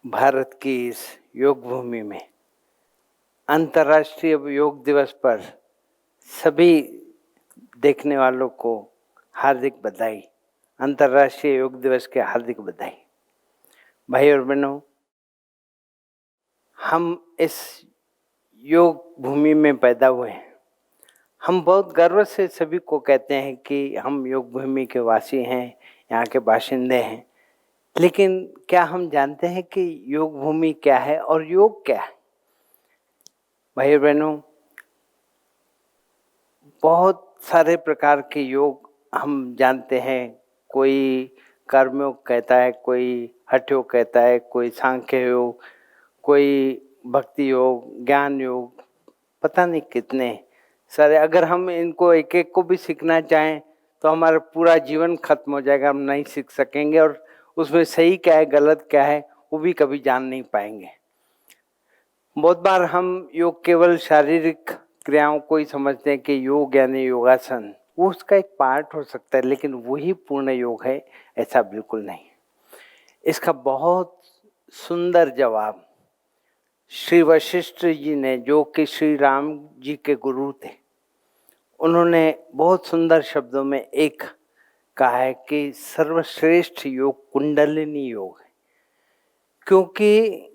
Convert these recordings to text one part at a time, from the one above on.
भारत की इस योग भूमि में अंतर्राष्ट्रीय योग दिवस पर सभी देखने वालों को हार्दिक बधाई। अंतर्राष्ट्रीय योग दिवस के हार्दिक बधाई। भाई और बहनों, हम इस योग भूमि में पैदा हुए हैं। हम बहुत गर्व से सभी को कहते हैं कि हम योग भूमि के वासी हैं, यहाँ के बाशिंदे हैं। लेकिन क्या हम जानते हैं कि योग भूमि क्या है और योग क्या है? भाई बहनों, बहुत सारे प्रकार के योग हम जानते हैं। कोई कर्मयोग कहता है, कोई हठ योग कहता है, कोई सांख्य योग, कोई भक्ति योग, ज्ञान योग, पता नहीं कितने सारे। अगर हम इनको एक एक को भी सीखना चाहें तो हमारा पूरा जीवन खत्म हो जाएगा, हम नहीं सीख सकेंगे और उसमें सही क्या है गलत क्या है वो भी कभी जान नहीं पाएंगे। बहुत बार हम योग केवल शारीरिक क्रियाओं को ही समझते हैं कि योग यानी योगासन, वो उसका एक पार्ट हो सकता है, लेकिन वही पूर्ण योग है ऐसा बिल्कुल नहीं। इसका बहुत सुंदर जवाब श्री वशिष्ठ जी ने, जो कि श्री राम जी के गुरु थे, उन्होंने बहुत सुंदर शब्दों में एक कहा है कि सर्वश्रेष्ठ योग कुंडलिनी योग है। क्योंकि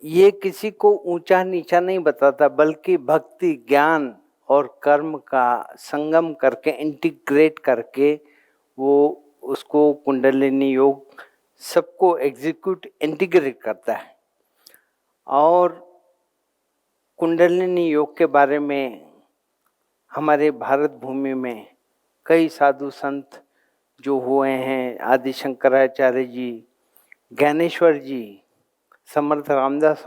ये किसी को ऊंचा नीचा नहीं बताता, बल्कि भक्ति, ज्ञान और कर्म का संगम करके, इंटीग्रेट करके वो उसको कुंडलिनी योग सबको एग्जीक्यूट इंटीग्रेट करता है। और कुंडलिनी योग के बारे में हमारे भारत भूमि में कई साधु संत जो हुए हैं, आदि शंकराचार्य जी, ज्ञानेश्वर जी, समर्थ रामदास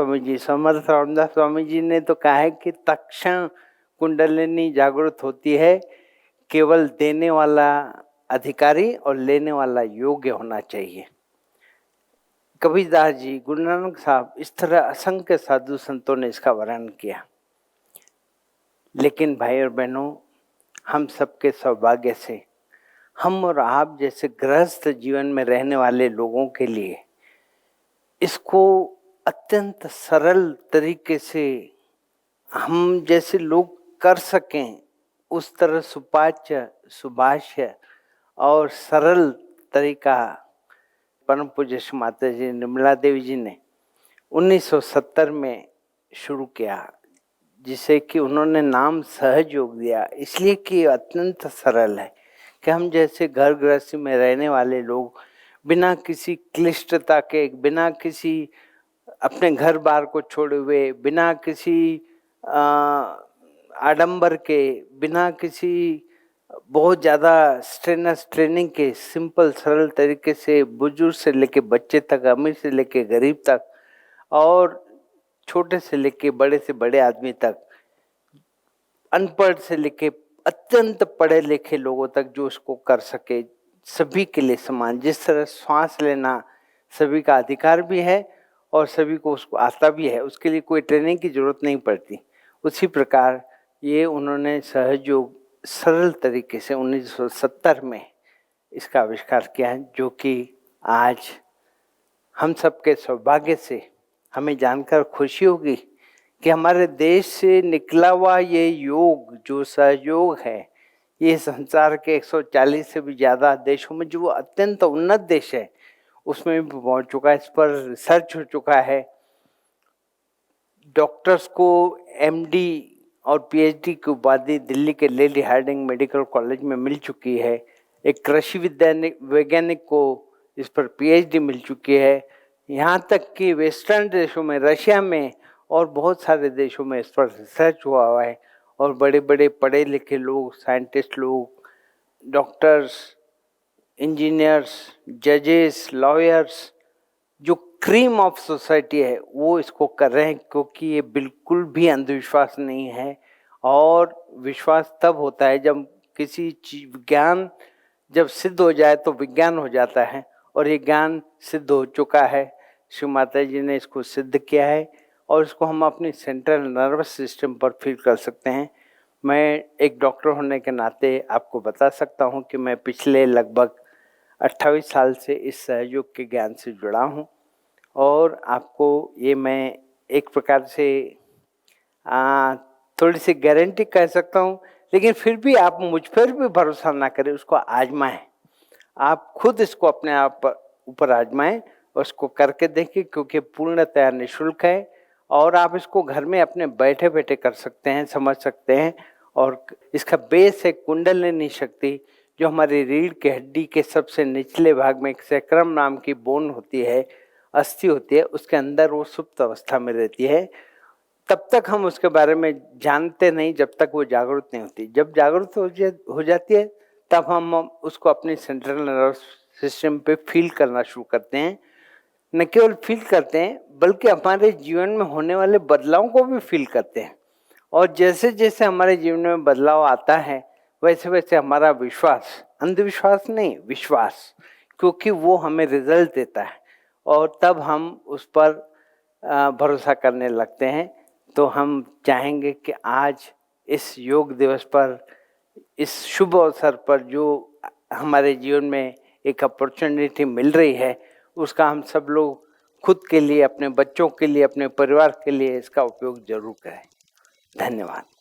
स्वामी जी ने तो कहा है कि तत्क्षण कुंडलिनी जागृत होती है, केवल देने वाला अधिकारी और लेने वाला योग्य होना चाहिए। कबीरदास जी, गुरु नानक साहब, इस तरह असंख्य साधु संतों ने इसका वर्णन किया। लेकिन भाई और बहनों, हम सबके सौभाग्य से हम और आप जैसे गृहस्थ जीवन में रहने वाले लोगों के लिए इसको अत्यंत सरल तरीके से हम जैसे लोग कर सकें, उस तरह सुपाच्य, सुभाष्य और सरल तरीका परम पूज्य श्री माता जी निर्मला देवी जी ने 1970 में शुरू किया, जिसे कि उन्होंने नाम सहज योग दिया, इसलिए कि अत्यंत सरल है कि हम जैसे घर गृहस्थी में रहने वाले लोग बिना किसी क्लिष्टता के, बिना किसी अपने घर बार को छोड़े हुए, बिना किसी आडंबर के, बिना किसी बहुत ज़्यादा स्ट्रेनस ट्रेनिंग के, सिंपल सरल तरीके से बुजुर्ग से लेके बच्चे तक, अमीर से लेके गरीब तक और छोटे से लेके बड़े से बड़े आदमी तक, अनपढ़ से लेके अत्यंत पढ़े लिखे लोगों तक जो इसको कर सके, सभी के लिए समान। जिस तरह श्वास लेना सभी का अधिकार भी है और सभी को उसको आता भी है, उसके लिए कोई ट्रेनिंग की जरूरत नहीं पड़ती, उसी प्रकार ये उन्होंने सहज योग सरल तरीके से 1970 में इसका आविष्कार किया है, जो कि आज हम सबके सौभाग्य से हमें जानकर खुशी होगी कि हमारे देश से निकला हुआ ये योग जो सहयोग है, ये संसार के 140 से भी ज़्यादा देशों में, जो अत्यंत उन्नत देश है, उसमें भी पहुंच चुका है। इस पर रिसर्च हो चुका है। डॉक्टर्स को एमडी और पीएचडी की उपाधि दिल्ली के लेडी हार्डिंग मेडिकल कॉलेज में मिल चुकी है। एक कृषि वैज्ञानिक को इस पर पीएचडी मिल चुकी है। यहाँ तक कि वेस्टर्न देशों में, रशिया में और बहुत सारे देशों में इस पर रिसर्च हुआ है और बड़े बड़े पढ़े लिखे लोग, साइंटिस्ट लोग, डॉक्टर्स, इंजीनियर्स, जजेस, लॉयर्स, जो क्रीम ऑफ सोसाइटी है, वो इसको कर रहे हैं, क्योंकि ये बिल्कुल भी अंधविश्वास नहीं है। और विश्वास तब होता है जब किसी चीज, ज्ञान जब सिद्ध हो जाए तो विज्ञान हो जाता है, और ये ज्ञान सिद्ध हो चुका है। श्री माता जी ने इसको सिद्ध किया है और इसको हम अपनी सेंट्रल नर्वस सिस्टम पर फील कर सकते हैं। मैं एक डॉक्टर होने के नाते आपको बता सकता हूँ कि मैं पिछले लगभग 28 साल से इस सहयोग के ज्ञान से जुड़ा हूँ और आपको ये मैं एक प्रकार से थोड़ी सी गारंटी कह सकता हूँ, लेकिन फिर भी आप मुझ पर भी भरोसा ना करें, उसको आजमाएं। आप खुद इसको अपने आप ऊपर आजमाएं और उसको करके देखिए, क्योंकि पूर्णतया निःशुल्क है और आप इसको घर में अपने बैठे बैठे कर सकते हैं, समझ सकते हैं। और इसका बेस है कुंडलिनी शक्ति, जो हमारी रीढ़ की हड्डी के सबसे निचले भाग में एक सैक्रम नाम की बोन होती है, अस्थि होती है, उसके अंदर वो सुप्त अवस्था में रहती है। तब तक हम उसके बारे में जानते नहीं जब तक वो जागरूक नहीं होती। जब जागरूक हो जाती है तब हम उसको अपनी सेंट्रल नर्वस सिस्टम पे फील करना शुरू करते हैं। न केवल फील करते हैं बल्कि हमारे जीवन में होने वाले बदलाव को भी फील करते हैं। और जैसे जैसे हमारे जीवन में बदलाव आता है वैसे वैसे हमारा विश्वास, अंधविश्वास नहीं, विश्वास, क्योंकि वो हमें रिजल्ट देता है और तब हम उस पर भरोसा करने लगते हैं। तो हम चाहेंगे कि आज इस योग दिवस पर, इस शुभ अवसर पर जो हमारे जीवन में एक अपॉर्चुनिटी मिल रही है, उसका हम सब लोग खुद के लिए, अपने बच्चों के लिए, अपने परिवार के लिए इसका उपयोग जरूर करें। धन्यवाद।